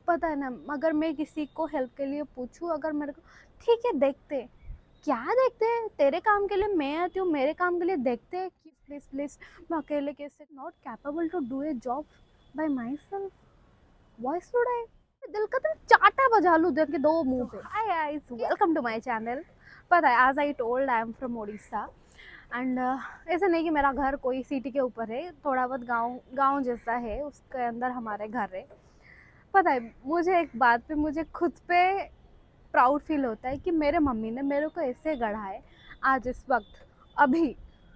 पता है ना, अगर मैं किसी को हेल्प के लिए पूछूँ, अगर मेरे को ठीक है देखते, क्या देखते हैं, तेरे काम के लिए मैं आती हूँ, मेरे काम के लिए देखते हैं कि प्लीज़ प्लीज़ मैं अकेले कैसे not capable to do a job by myself, why should I, दिल का तो चाटा बजा लूँ देख के दो मुंह पे। Hi guys, welcome to my channel. पता है, आज I told I am from Orissa and ऐसा नहीं कि मेरा घर कोई सिटी के ऊपर है, थोड़ा बहुत गांव गांव जैसा है, उसके अंदर हमारे घर है। पता है, मुझे एक बात पे मुझे खुद पे प्राउड फील होता है कि मेरे मम्मी ने मेरे को ऐसे गढ़ा है। आज इस वक्त अभी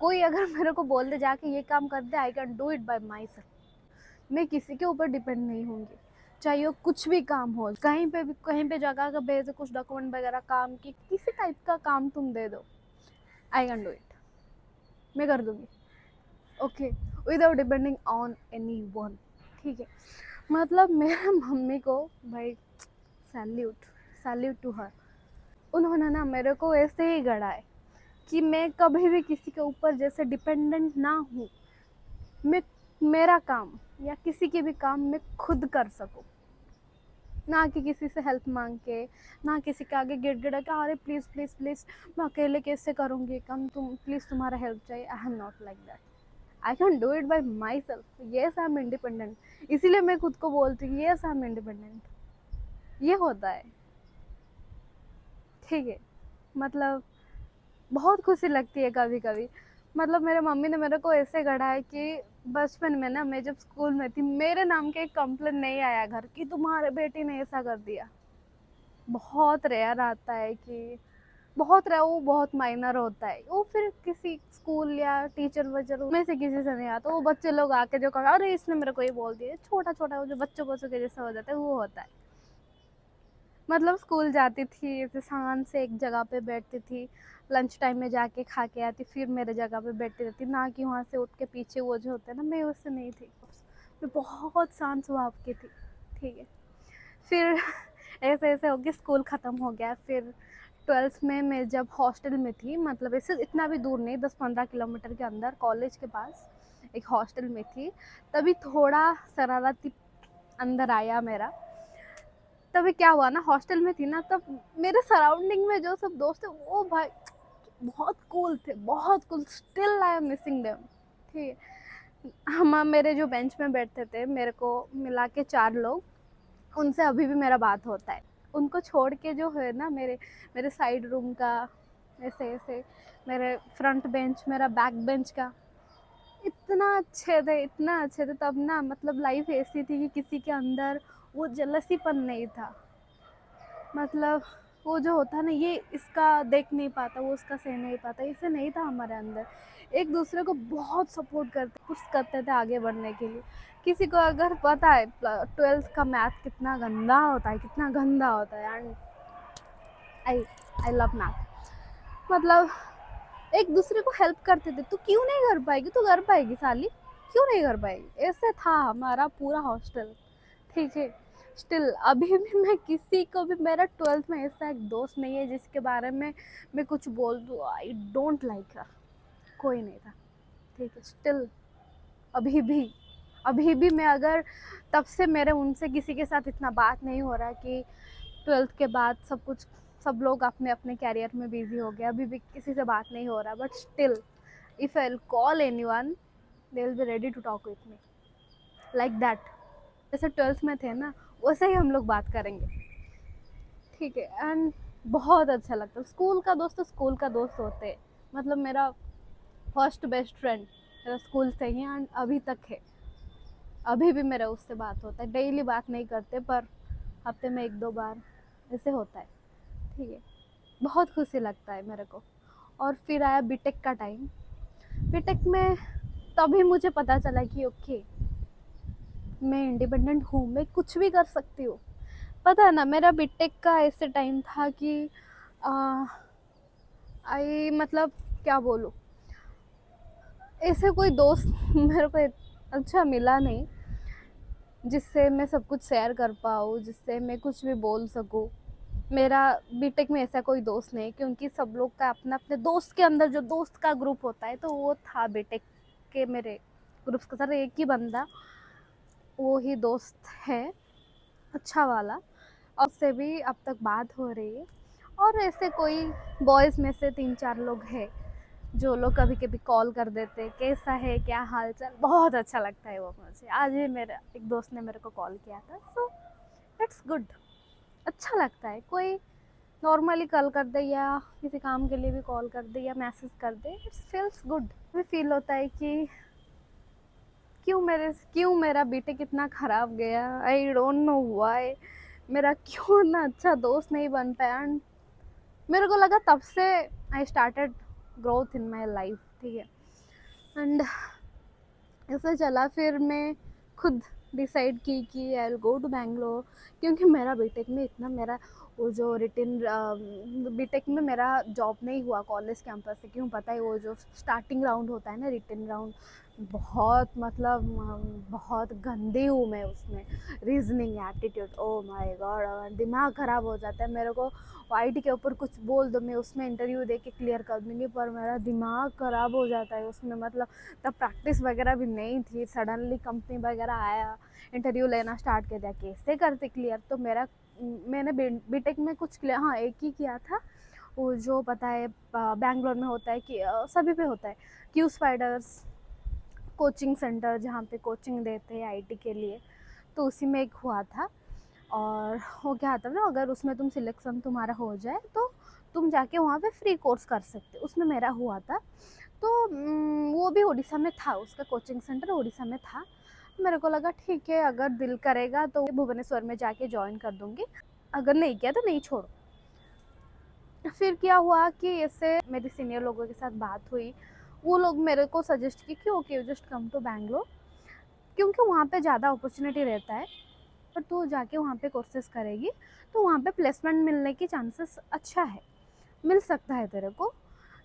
कोई अगर मेरे को बोल दे जाके ये काम कर दे, I can do it by myself. मैं किसी के ऊपर डिपेंड नहीं होंगी, चाहे वो कुछ भी काम हो, कहीं पे भी कहीं पे जगह का भेज, कुछ डॉक्यूमेंट वगैरह काम की किसी टाइप का काम तुम दे दो, आई कैन डू इट, मैं कर दूंगी। Okay, without depending on any one. ठीक है, मतलब मेरे मम्मी को भाई सैल्यूट, सैल्यूट टू हर। उन्होंने ना मेरे को ऐसे ही गढ़ा है कि मैं कभी भी किसी के ऊपर जैसे डिपेंडेंट ना हूँ। मैं मेरा काम या किसी के भी काम मैं खुद कर सकूँ, ना कि किसी से हेल्प मांग के, ना किसी के आगे गिड़ गिड़ा के अरे प्लीज़ प्लीज़ प्लीज़ मैं अकेले कैसे करूँगी काम, तुम प्लीज़ तुम्हारा हेल्प चाहिए। I am not like that, I can do it by my self. Yes I am independent, इसीलिए मैं खुद को बोलती हूँ येस आई एम इंडिपेंडेंट। ये होता है, ठीक है। मतलब बहुत खुशी लगती है कभी कभी। मतलब मेरे मम्मी ने मेरे को ऐसे गढ़ा है कि बचपन में ना, मैं जब स्कूल में थी, मेरे नाम के एक कंप्लेन नहीं आया घर की तुम्हारे बेटी ने ऐसा कर दिया। बहुत रेयर आता है कि बहुत रेयर, वो बहुत माइनर होता है वो, फिर किसी स्कूल या टीचर वचर में से किसी से नहीं आता, वो बच्चे लोग आके जो कहा अरे इसने मेरे को ये बोल दिया, छोटा छोटा वो जो बच्चों बच्चों के जैसा हो जाता है वो होता है। मतलब स्कूल जाती थी ऐसे शान से एक जगह पे बैठती थी, लंच टाइम में जाके खा के आती, फिर मेरे जगह पे बैठती रहती, ना कि वहाँ से उठ के पीछे वो जो होता है ना, मैं उससे नहीं थी, मैं बहुत शांत स्वभाव की थी। ठीक है, फिर ऐसे ऐसे हो गया, स्कूल ख़त्म हो गया, फिर ट्वेल्थ में मैं जब हॉस्टल में थी, मतलब ऐसे इतना भी दूर नहीं, 10-15 किलोमीटर के अंदर कॉलेज के पास एक हॉस्टल में थी, तभी थोड़ा शरारती अंदर आया मेरा। तभी क्या हुआ ना, हॉस्टल में थी ना, तब मेरे सराउंडिंग में जो सब दोस्त थे वो भाई बहुत कूल थे, बहुत cool, still I am missing them. ठीक है, हम मेरे जो बेंच में बैठते थे, मेरे को मिला के 4 लोग, उनसे अभी भी मेरा बात होता है। उनको छोड़ के जो है ना, मेरे मेरे साइड रूम का, ऐसे ऐसे मेरे फ्रंट बेंच, मेरा बैक बेंच का, इतना अच्छे थे, इतना अच्छे थे तब ना। मतलब लाइफ ऐसी थी कि किसी के अंदर वो जलसीपन नहीं था। मतलब वो जो होता है ना, ये इसका देख नहीं पाता, वो उसका सह नहीं पाता, इसे नहीं था हमारे अंदर। एक दूसरे को बहुत सपोर्ट करते, पुश करते थे आगे बढ़ने के लिए। किसी को अगर पता है ट्वेल्थ का मैथ कितना गंदा होता है, कितना गंदा होता है, and I I love math. मतलब एक दूसरे को हेल्प करते थे, तू क्यों नहीं कर पाएगी, तू कर पाएगी साली, क्यों नहीं कर पाएगी, ऐसे था हमारा पूरा हॉस्टल। ठीक है, स्टिल अभी भी मैं किसी को भी, मेरा ट्वेल्थ में ऐसा एक दोस्त नहीं है जिसके बारे में मैं कुछ बोल दूँ आई डोंट लाइक हर, कोई नहीं था। ठीक है, स्टिल अभी भी, अभी भी मैं अगर, तब से मेरे उनसे किसी के साथ इतना बात नहीं हो रहा कि ट्वेल्थ के बाद सब कुछ, सब लोग अपने अपने कैरियर में बिजी हो गए, अभी भी किसी से बात नहीं हो रहा, but still if I call anyone they will be ready to talk with me like that. जैसे ट्वेल्थ में थे ना, वैसे ही हम लोग बात करेंगे। ठीक है, एंड बहुत अच्छा लगता है, स्कूल का दोस्त तो स्कूल का दोस्त होते हैं। मतलब मेरा फर्स्ट बेस्ट फ्रेंड मेरा स्कूल से ही एंड अभी तक है। अभी भी मेरा उससे बात होता है, डेली बात नहीं करते पर हफ्ते में 1-2 बार ऐसे होता है। ठीक है, बहुत खुशी लगता है मेरे को। और फिर आया बीटेक का टाइम। बीटेक में तभी मुझे पता चला कि ओके, मैं इंडिपेंडेंट हूँ, मैं कुछ भी कर सकती हूँ। पता है ना, मेरा बीटेक का ऐसे टाइम था कि आई मतलब क्या बोलूँ, ऐसे कोई दोस्त मेरे को अच्छा मिला नहीं जिससे मैं सब कुछ शेयर कर पाऊँ, जिससे मैं कुछ भी बोल सकूँ। मेरा बीटेक में ऐसा कोई दोस्त नहीं, क्योंकि सब लोग का अपना अपने दोस्त के अंदर जो दोस्त का ग्रुप होता है, तो वो था बीटेक के मेरे ग्रुप्स का सर एक ही बंदा, वो ही दोस्त है। अच्छा वाला, और उससे भी अब तक बात हो रही है। और ऐसे कोई बॉयज़ में से 3-4 लोग हैं जो लोग कभी-कभी कॉल कर देते हैं, कैसा है, क्या हाल-चाल, बहुत अच्छा लगता है वो मुझे। आज ही मेरा एक दोस्त ने मेरे को कॉल किया था, सो दैट्स गुड, अच्छा लगता है। कोई नॉर्मली कॉल कर दे या किसी काम के लिए भी कॉल कर दे या मैसेज कर दे, इट्स फील्स गुड। भी फील होता है कि क्यों मेरा बीटेक इतना ख़राब गया, आई डोंट नो व्हाई। मेरा क्यों इतना अच्छा दोस्त नहीं बन पाया। एंड मेरे को लगा तब से I started growth in my life, ठीक है। एंड ऐसे चला, फिर मैं खुद डिसाइड की कि I will go to Bangalore, क्योंकि मेरा बीटेक में इतना मेरा वो जो रिटन बीटेक में मेरा जॉब नहीं हुआ कॉलेज कैंपस से, क्यों पता है, वो जो स्टार्टिंग राउंड होता है ना, रिटन राउंड, बहुत मतलब बहुत गंदी हूँ मैं उसमें। Reasoning, aptitude, oh my God, दिमाग ख़राब हो जाता है मेरे को। आईटी के ऊपर कुछ बोल दो, मैं उसमें इंटरव्यू दे के क्लियर कर दूँगी, पर मेरा दिमाग ख़राब हो जाता है उसमें। मतलब तब प्रैक्टिस वगैरह भी नहीं थी, सडनली कंपनी वगैरह आया, इंटरव्यू लेना स्टार्ट कर दिया, कैसे करते क्लियर। तो मैंने बीटेक में कुछ क्लियर, हाँ, एक ही किया था, वो जो पता है बैंगलोर में होता है कि सभी पे होता है, क्यू स्पाइडर्स कोचिंग सेंटर, जहाँ पे कोचिंग देते हैं आईटी के लिए, तो उसी में एक हुआ था। और वो क्या होता है ना, अगर उसमें तुम सिलेक्शन तुम्हारा हो जाए तो तुम जाके वहाँ पे फ्री कोर्स कर सकते, उसमें मेरा हुआ था। तो वो भी उड़ीसा में था, उसका कोचिंग सेंटर उड़ीसा में था। मेरे को लगा ठीक है, अगर दिल करेगा तो भुवनेश्वर में जाके ज्वाइन कर दूँगी, अगर नहीं किया तो नहीं, छोड़ो। फिर क्या हुआ कि ऐसे मेरी सीनियर लोगों के साथ बात हुई, वो लोग मेरे को सजेस्ट की कि okay just come to Bangalore, क्योंकि वहाँ पे ज़्यादा अपॉर्चुनिटी रहता है, और तू जाके वहाँ पे कोर्सेज करेगी तो वहाँ पे प्लेसमेंट मिलने की चांसेस अच्छा है, मिल सकता है तेरे को,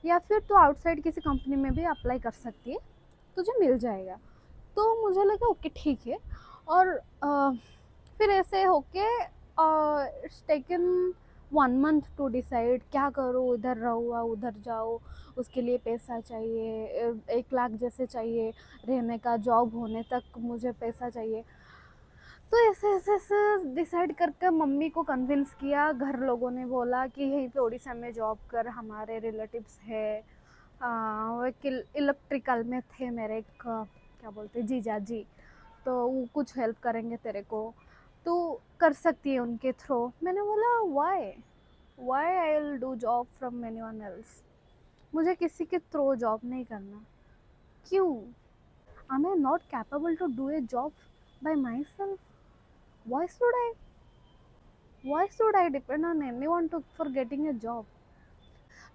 या फिर तू आउटसाइड किसी कंपनी में भी अप्लाई कर सकती है, तुझे मिल जाएगा। तो मुझे लगा ओके ठीक है। और फिर ऐसे होके it's taken 1 month to decide क्या करूँ, इधर रहूँ उधर जाओ, उसके लिए पैसा चाहिए, 1 लाख जैसे चाहिए रहने का, जॉब होने तक मुझे पैसा चाहिए। तो ऐसे ऐसे ऐसे डिसाइड करके मम्मी को कन्विंस किया, घर लोगों ने बोला कि यहीं पे उड़ीसा में जॉब कर, हमारे रिलेटिव्स है, वो एक इलेक्ट्रिकल में थे मेरे एक क्या बोलते जीजा जी, तो वो कुछ हेल्प करेंगे तेरे को, तो कर सकती है उनके थ्रू। मैंने बोला why, why I will do job from anyone else, मुझे किसी के थ्रू जॉब नहीं करना, क्यों, am I not capable to do a job by myself? Why should I? Why should I depend on anyone to for getting a job?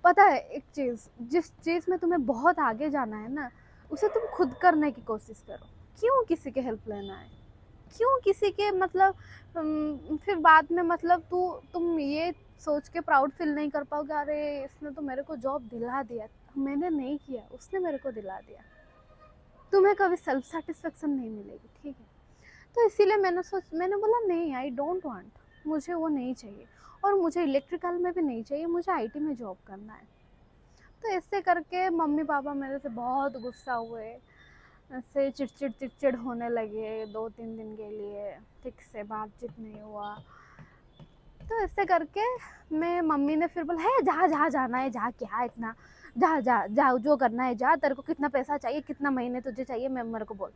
पता है एक चीज़, जिस चीज़ में तुम्हें बहुत आगे जाना है ना, उसे तुम खुद करने की कोशिश करो। क्यों किसी के हेल्प लेना है? क्यों किसी के मतलब फिर बाद में मतलब तुम ये सोच के प्राउड फील नहीं कर पाओगे, अरे इसने तो मेरे को जॉब दिला दिया। मैंने नहीं किया, उसने मेरे को दिला दिया। तुम्हें कभी सेल्फ सेटिस्फेक्शन नहीं मिलेगी, ठीक है। तो इसीलिए मैंने बोला नहीं, आई डोंट वांट, मुझे वो नहीं चाहिए, और मुझे इलेक्ट्रिकल में भी नहीं चाहिए, मुझे आईटी में जॉब करना है। तो ऐसे करके मम्मी पापा मेरे से बहुत गुस्सा हुए, ऐसे चिड़चिड़ होने लगे 2-3 दिन के लिए, ठीक से बातचीत नहीं हुआ। तो ऐसे करके मैं मम्मी ने फिर बोला है जा जा जाना है जा, क्या इतना, जा जा जा, जो करना है जा, तेरे को कितना पैसा चाहिए, कितना महीने तुझे चाहिए, मैं मेरे को बोल।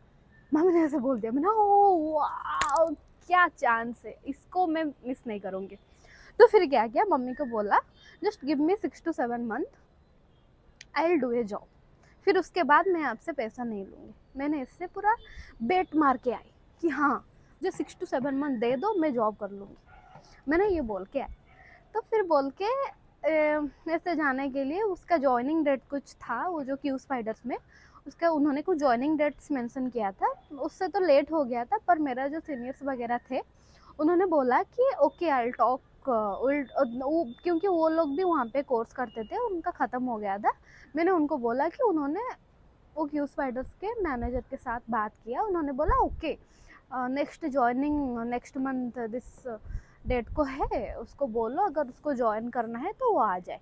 मम्मी ने ऐसे बोल दिया, मैंने ओ वाओ, क्या चांस है, इसको मैं मिस नहीं करूँगी। तो फिर क्या किया, मम्मी को बोला just give me 6 to 7 month, I will do a job, फिर उसके बाद मैं आपसे पैसा नहीं लूँगी। मैंने इससे पूरा बेट मार के आई कि हाँ, जो 6 to 7 month दे दो, मैं जॉब कर लूँगी, मैंने ये बोल के आई। तो फिर बोल के ऐसे जाने के लिए उसका जॉइनिंग डेट कुछ था, वो जो क्यू स्पाइडर्स में, उसका उन्होंने कुछ जॉइनिंग डेट्स मेंशन किया था, उससे तो लेट हो गया था, पर मेरा जो सीनियर्स वगैरह थे उन्होंने बोला कि ओके आई विल टॉक, क्योंकि वो लोग भी वहाँ पे कोर्स करते थे, उनका ख़त्म हो गया था। मैंने उनको बोला कि उन्होंने वो क्यू स्पाइडर्स के मैनेजर के साथ बात किया, उन्होंने बोला okay next joining next month this date को है, उसको बोलो अगर उसको ज्वाइन करना है तो वो आ जाए।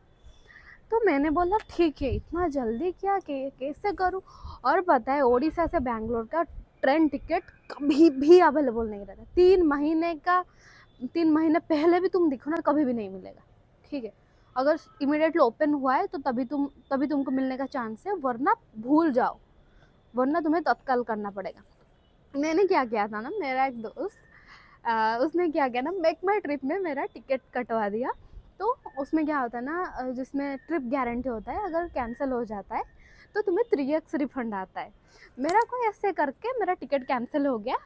तो मैंने बोला ठीक है, इतना जल्दी क्या, कैसे करूँ। और पता है उड़ीसा से बैंगलोर का ट्रेन टिकट कभी भी अवेलेबल नहीं रहता। 3 महीने पहले भी तुम देखो ना, कभी भी नहीं मिलेगा, ठीक है। अगर इमीडिएटली ओपन हुआ है तो तभी तुमको मिलने का चांस है, वरना भूल जाओ, वरना तुम्हें तत्काल करना पड़ेगा। मैंने क्या किया था ना, मेरा एक दोस्त उसने क्या किया ना, मेक माई ट्रिप में मेरा टिकट कटवा दिया। तो उसमें क्या होता है ना, जिसमें ट्रिप गारंटी होता है, अगर कैंसिल हो जाता है तो तुम्हें 3x रिफंड आता है। मेरा को ऐसे करके मेरा टिकट कैंसिल हो गया।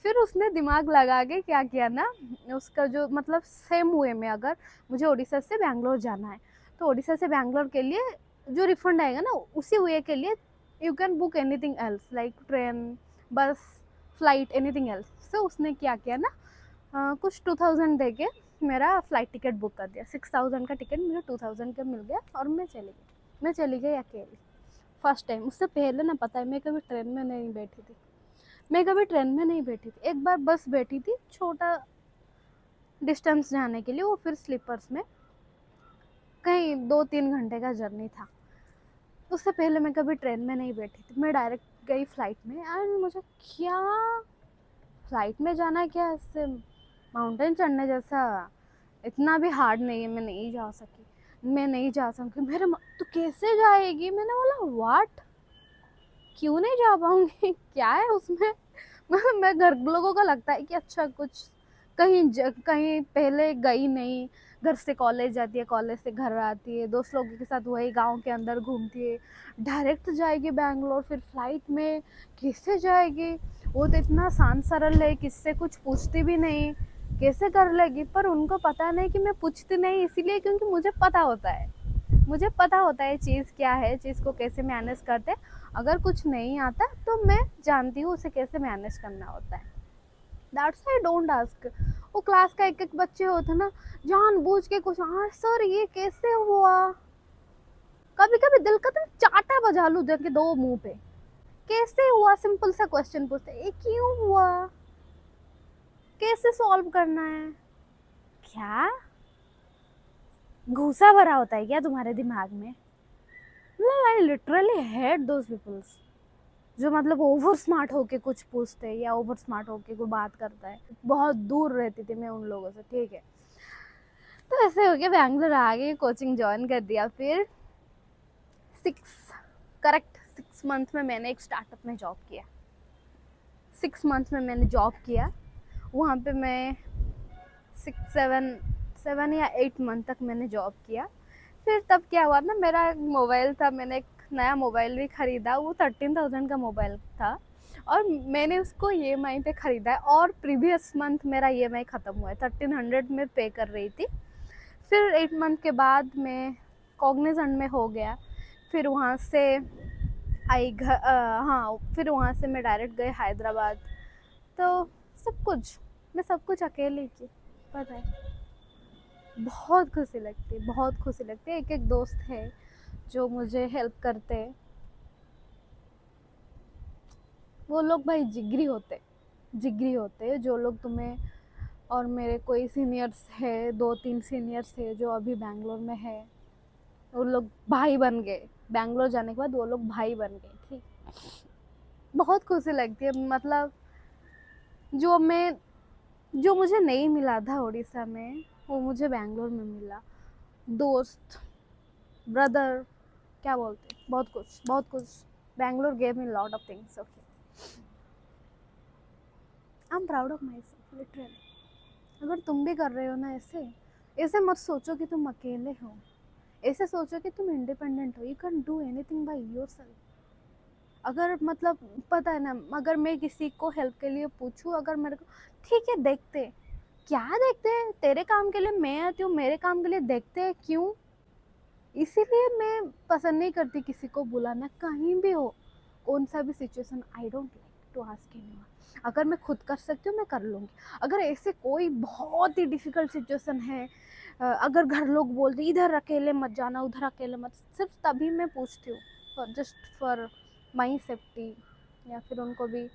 फिर उसने दिमाग लगा के क्या किया ना, उसका जो मतलब सेम वे में, अगर मुझे उड़ीसा से बैंगलोर जाना है तो उड़ीसा से बैंगलोर के लिए जो रिफंड आएगा ना, उसी वे के लिए you can book anything else like train, बस, फ्लाइट, एनीथिंग एल्स। सो उसने क्या किया ना, कुछ 2000 दे के मेरा फ़्लाइट टिकट बुक कर दिया। 6000 का टिकट मुझे 2000 का मिल गया और मैं चली गई अकेली, फर्स्ट टाइम। उससे पहले ना, पता है, मैं कभी ट्रेन में नहीं बैठी थी, एक बार बस बैठी थी, छोटा डिस्टेंस जाने के लिए, वो फिर स्लीपर्स में, कहीं 2-3 घंटे का जर्नी था। उससे पहले मैं कभी ट्रेन में नहीं बैठी थी, मैं डायरेक्ट गई फ्लाइट में। एंड मुझे क्या, फ्लाइट में जाना क्या इससे माउंटेन चढ़ने जैसा, इतना भी हार्ड नहीं है, मैं नहीं जा सकूँगी। तो कैसे जाएगी, मैंने बोला व्हाट, क्यों नहीं जा पाऊंगी, क्या है उसमें। मैं घर लोगों को लगता है कि अच्छा कुछ कहीं पहले गई नहीं, घर से कॉलेज जाती है, कॉलेज से घर आती है, दोस्त लोगों के साथ वही गांव के अंदर घूमती है, डायरेक्ट जाएगी बैंगलोर, फिर फ्लाइट में कैसे जाएगी, वो तो इतना शांत सरल है, किससे कुछ पूछती भी नहीं, कैसे कर लेगी। पर उनको पता नहीं कि मैं पूछती नहीं इसीलिए क्योंकि मुझे पता होता है चीज़ क्या है, चीज़ को कैसे मैनेज करते। अगर कुछ नहीं आता तो मैं जानती हूँ उसे कैसे मैनेज करना होता है। That's I don't ask. वो क्लास का एक बच्चे होते ना, जानबूझ के कुछ, हाँ सर ये कैसे हुआ, कभी कभी दिल का तुम चाटा बजा लूँ देके दो मुंह पे, कैसे हुआ, सिंपल सा क्वेश्चन पूछते, ये क्यों हुआ, कैसे सॉल्व करना है, क्या घूसा भरा होता है क्या तुम्हारे दिमाग में। मतलब I literally hate those peoples जो मतलब ओवर स्मार्ट होके कुछ पूछते हैं या ओवर स्मार्ट होके कोई बात करता है। बहुत दूर रहती थी मैं उन लोगों से, ठीक है। तो ऐसे हो गया, बैंगलोर आ गई, कोचिंग ज्वाइन कर दिया। फिर 6 मंथ में मैंने एक स्टार्टअप में जॉब किया। 6 मंथ में मैंने जॉब किया, वहाँ पे मैं 7 या 8 मंथ तक मैंने जॉब किया। फिर तब क्या हुआ ना, मेरा मोबाइल था, मैंने एक नया मोबाइल भी ख़रीदा, वो 13,000 का मोबाइल था और मैंने उसको EMI पे ख़रीदा है। और प्रीवियस मंथ मेरा EMI ख़त्म हुआ है, 1300 में पे कर रही थी। फिर 8 मंथ के बाद मैं कॉग्निजेंट में हो गया। फिर वहाँ से हाँ, फिर वहाँ से मैं डायरेक्ट गई हैदराबाद। तो मैं सब कुछ अकेले की, पता है। बहुत खुशी लगती है। एक एक दोस्त है जो मुझे हेल्प करते हैं, वो लोग भाई जिगरी होते हैं जो लोग तुम्हें। और मेरे कोई सीनियर्स है, 2-3 सीनियर्स है जो अभी बैंगलोर में है, वो लोग भाई बन गए, बैंगलोर जाने के बाद वो लोग भाई बन गए, ठीक। बहुत खुशी लगती है, मतलब जो मैं जो मुझे नहीं मिला था उड़ीसा में, वो मुझे बैंगलोर में मिला। दोस्त, ब्रदर, क्या बोलते, बहुत कुछ। Bangalore gave me lot of things, okay. I am proud of my self, literally. अगर तुम भी कर रहे हो ना ऐसे, ऐसे मत सोचो कि तुम अकेले हो, ऐसे सोचो कि तुम इंडिपेंडेंट हो, you can do anything by yourself. अगर मतलब पता है ना, अगर मैं किसी को हेल्प के लिए पूछूं, अगर मेरे को, ठीक है, देखते हैं, तेरे काम के लिए मैं आती हूँ, मेरे काम के लिए देखते हैं क्यों। इसीलिए मैं पसंद नहीं करती किसी को बुलाना, कहीं भी हो, कौन सा भी situation. I don't like to ask anyone. अगर मैं खुद कर सकती हूँ मैं कर लूँगी। अगर ऐसे कोई बहुत ही डिफ़िकल्ट सिचुएशन है, अगर घर लोग बोलते इधर अकेले मत जाना, उधर अकेले मत, सिर्फ तभी मैं पूछती हूँ, जस्ट फॉर माई सेफ्टी, या फिर उनको भी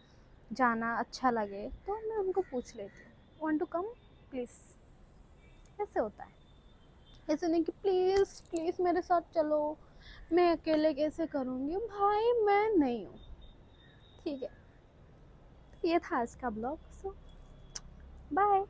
जाना अच्छा लगे तो मैं उनको पूछ लेती हूँ, वांट टू कम प्लीज़, ऐसे होता है। ऐसे नहीं कि प्लीज़ प्लीज़ मेरे साथ चलो, मैं अकेले कैसे करूँगी, भाई मैं नहीं हूँ, ठीक है। ये था आज का ब्लॉग। सो बाय।